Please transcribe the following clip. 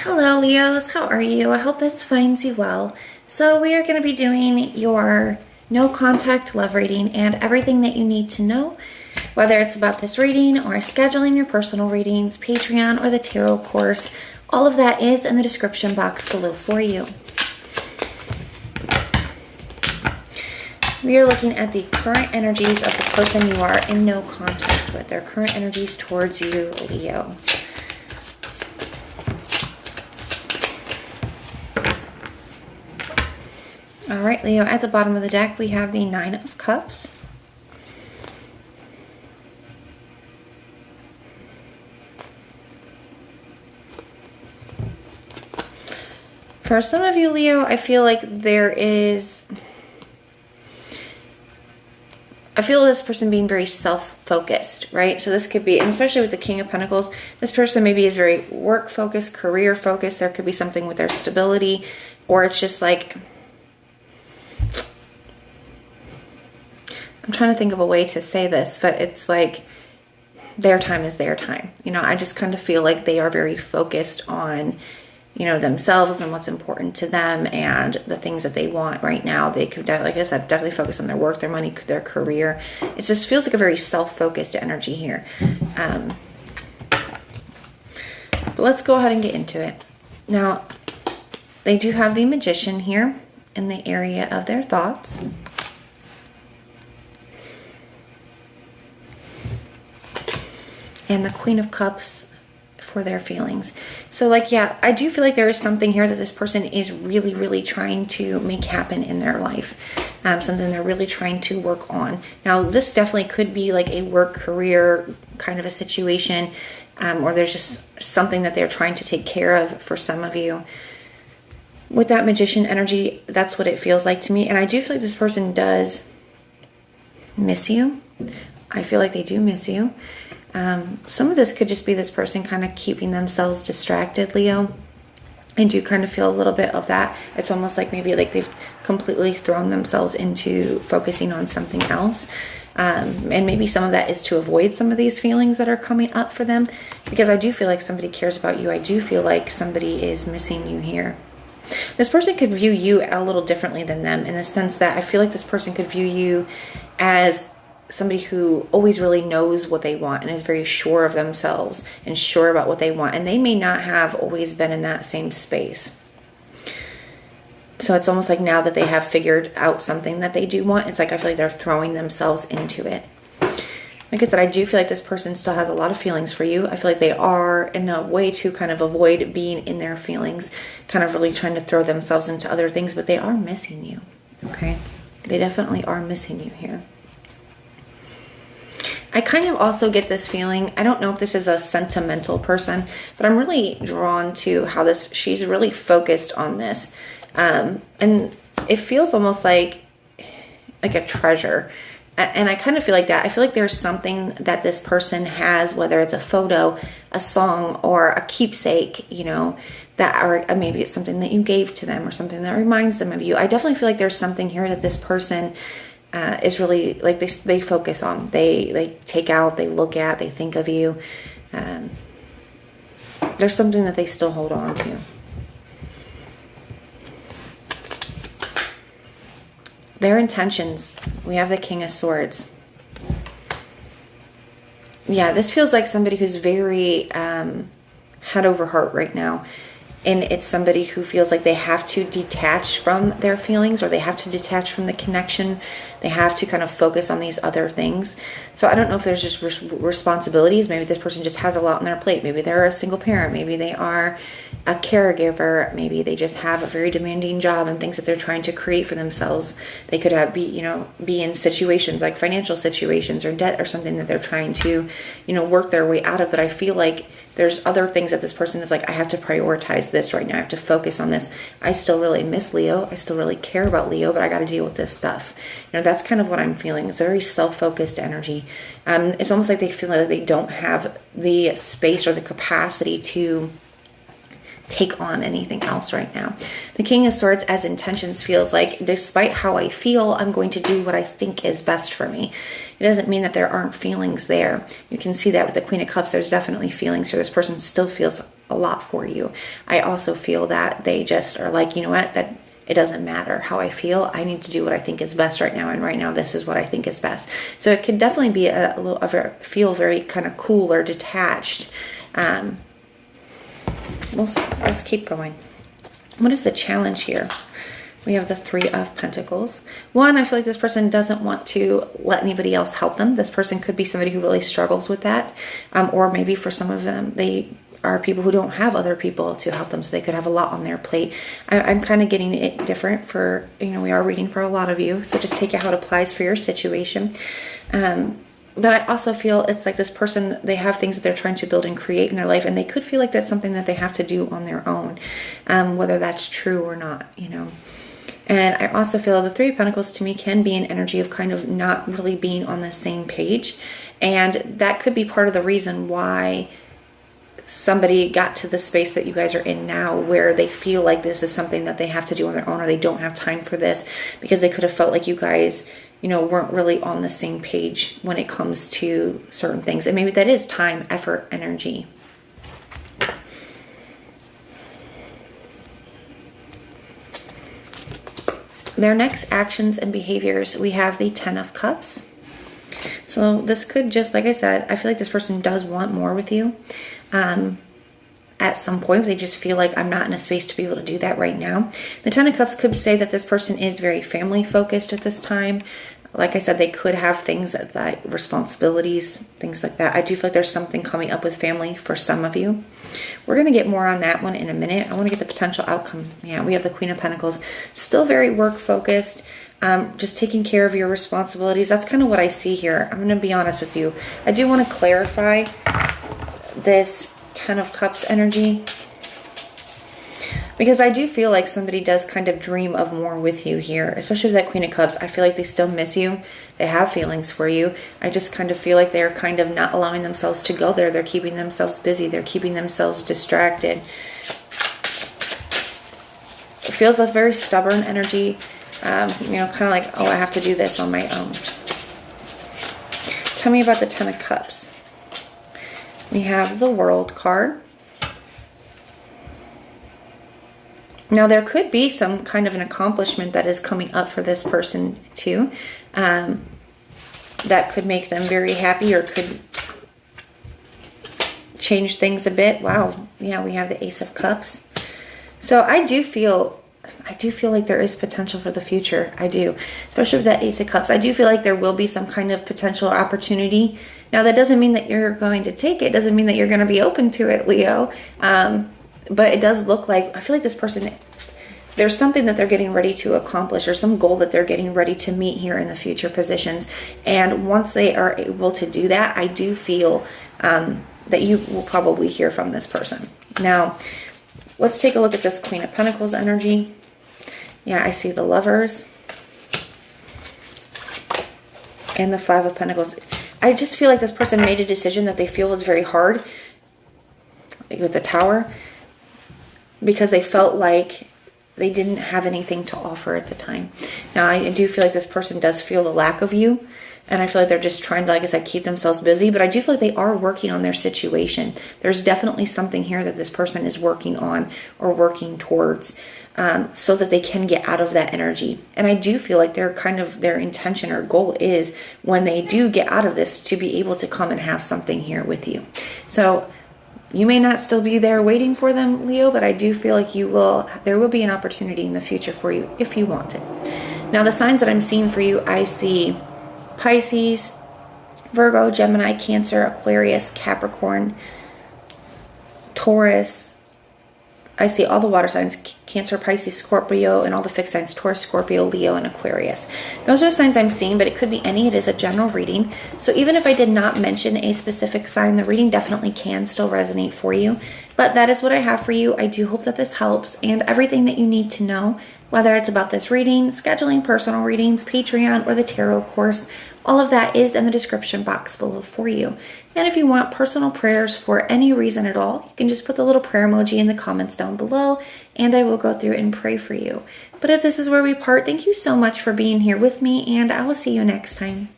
Hello Leos, how are you? I hope this finds you well. So we are going to be doing your no contact love reading and everything that you need to know, whether it's about this reading or scheduling your personal readings, Patreon, or the tarot course. All of that is in the description box below for you. We are looking at the current energies of the person you are in no contact with, their current energies towards you, Leo. All right, Leo, at the bottom of the deck, we have the Nine of Cups. For some of you, Leo, I feel like I feel this person being very self-focused, right? So this could be, and especially with the King of Pentacles, this person maybe is very work-focused, career-focused. There could be something with their stability, or it's just like, I'm trying to think of a way to say this, but it's like their time is their time. You know, I just kind of feel like they are very focused on, you know, themselves and what's important to them and the things that they want right now. They could, like I said, definitely focus on their work, their money, their career. It just feels like a very self-focused energy here. But let's go ahead and get into it. Now, they do have the Magician here in the area of their thoughts. And the Queen of Cups for their feelings. So like, yeah, I do feel like there is something here that this person is really, really trying to make happen in their life. Something they're really trying to work on. Now, this definitely could be like a work career kind of a situation, or there's just something that they're trying to take care of for some of you. With that Magician energy, that's what it feels like to me. And I do feel like this person does miss you. I feel like they do miss you. Some of this could just be this person kind of keeping themselves distracted, Leo. I do kind of feel a little bit of that. It's almost like maybe like they've completely thrown themselves into focusing on something else. And maybe some of that is to avoid some of these feelings that are coming up for them, because I do feel like somebody cares about you. I do feel like somebody is missing you here. This person could view you a little differently than them, in the sense that I feel like this person could view you as somebody who always really knows what they want and is very sure of themselves and sure about what they want. And they may not have always been in that same space. So it's almost like now that they have figured out something that they do want, it's like I feel like they're throwing themselves into it. Like I said, I do feel like this person still has a lot of feelings for you. I feel like they are in a way to kind of avoid being in their feelings, kind of really trying to throw themselves into other things, but they are missing you, okay? They definitely are missing you here. I kind of also get this feeling, I don't know if this is a sentimental person, but I'm really drawn to how she's really focused on this. And it feels almost like a treasure. And I kind of feel like that. I feel like there's something that this person has, whether it's a photo, a song, or a keepsake, you know, that, or maybe it's something that you gave to them or something that reminds them of you. I definitely feel like there's something here that this person is really like they focus on. They take out, they look at, they think of you. There's something that they still hold on to. Their intentions. We have the King of Swords. Yeah, this feels like somebody who's very head over heart right now. And it's somebody who feels like they have to detach from their feelings, or they have to detach from the connection. They have to kind of focus on these other things. So I don't know if there's just responsibilities. Maybe this person just has a lot on their plate. Maybe they're a single parent. Maybe they are a caregiver. Maybe they just have a very demanding job and things that they're trying to create for themselves. They could be in situations like financial situations or debt or something that they're trying to, work their way out of. But I feel like there's other things that this person is like, I have to prioritize this right now. I have to focus on this. I still really miss Leo. I still really care about Leo, but I got to deal with this stuff. That's kind of what I'm feeling. It's a very self-focused energy. It's almost like they feel like they don't have the space or the capacity to take on anything else right now. The King of Swords as intentions feels like, despite how I feel, I'm going to do what I think is best for me. It doesn't mean that there aren't feelings there. You can see that with the Queen of Cups. There's definitely feelings here. This person still feels a lot for you. I also feel that they just are like, you know what, that it doesn't matter how I feel. I need to do what I think is best right now. And right now, this is what I think is best. So it could definitely be feel very kind of cool or detached. Let's keep going. What is the challenge here? We have the Three of Pentacles. One, I feel like this person doesn't want to let anybody else help them. This person could be somebody who really struggles with that. Or maybe for some of them, they are people who don't have other people to help them. So they could have a lot on their plate. I'm kind of getting it different for, we are reading for a lot of you. So just take it how it applies for your situation. But I also feel it's like this person, they have things that they're trying to build and create in their life, and they could feel like that's something that they have to do on their own, whether that's true or not, And I also feel the Three of Pentacles to me can be an energy of kind of not really being on the same page. And that could be part of the reason why somebody got to the space that you guys are in now, where they feel like this is something that they have to do on their own, or they don't have time for this, because they could have felt like you guys weren't really on the same page when it comes to certain things. And maybe that is time, effort, energy. Their next actions and behaviors, we have the Ten of Cups. So this could just, like I said, I feel like this person does want more with you. At some point, they just feel like I'm not in a space to be able to do that right now. The Ten of Cups could say that this person is very family focused at this time. Like I said, they could have things like responsibilities, things like that. I do feel like there's something coming up with family for some of you. We're going to get more on that one in a minute. I want to get the potential outcome. Yeah, we have the Queen of Pentacles. Still very work focused. Just taking care of your responsibilities. That's kind of what I see here. I'm going to be honest with you. I do want to clarify this Ten of Cups energy, because I do feel like somebody does kind of dream of more with you here, especially with that Queen of Cups. I feel like they still miss you. They have feelings for you. I just kind of feel like they're kind of not allowing themselves to go there. They're keeping themselves busy. They're keeping themselves distracted. It feels like very stubborn energy. Kind of like, oh, I have to do this on my own. Tell me about the Ten of Cups. We have the World card. Now, there could be some kind of an accomplishment that is coming up for this person too. That could make them very happy, or could change things a bit. Wow. Yeah, we have the Ace of Cups. So I do feel like there is potential for the future. I do. Especially with that Ace of Cups. I do feel like there will be some kind of potential or opportunity. Now, that doesn't mean that you're going to take it. It doesn't mean that you're going to be open to it, Leo. But it does look like, I feel like this person, there's something that they're getting ready to accomplish, or some goal that they're getting ready to meet here in the future positions. And once they are able to do that, I do feel that you will probably hear from this person. Now, let's take a look at this Queen of Pentacles energy. Yeah, I see the Lovers and the Five of Pentacles. I just feel like this person made a decision that they feel was very hard, like with the Tower, because they felt like they didn't have anything to offer at the time. Now, I do feel like this person does feel the lack of you, and I feel like they're just trying to, like I said, keep themselves busy, but I do feel like they are working on their situation. There's definitely something here that this person is working on or working towards, so that they can get out of that energy. And I do feel like their intention or goal is, when they do get out of this, to be able to come and have something here with you. So you may not still be there waiting for them, Leo, but I do feel like there will be an opportunity in the future for you if you want it. Now, the signs that I'm seeing for you, I see Pisces, Virgo, Gemini, Cancer, Aquarius, Capricorn, Taurus. I see all the water signs, Cancer, Pisces, Scorpio, and all the fixed signs, Taurus, Scorpio, Leo, and Aquarius. Those are the signs I'm seeing, but it could be any. It is a general reading. So even if I did not mention a specific sign, the reading definitely can still resonate for you. But that is what I have for you. I do hope that this helps, and everything that you need to know, whether it's about this reading, scheduling personal readings, Patreon, or the tarot course, all of that is in the description box below for you. And if you want personal prayers for any reason at all, you can just put the little prayer emoji in the comments down below, and I will go through and pray for you. But if this is where we part, thank you so much for being here with me, and I will see you next time.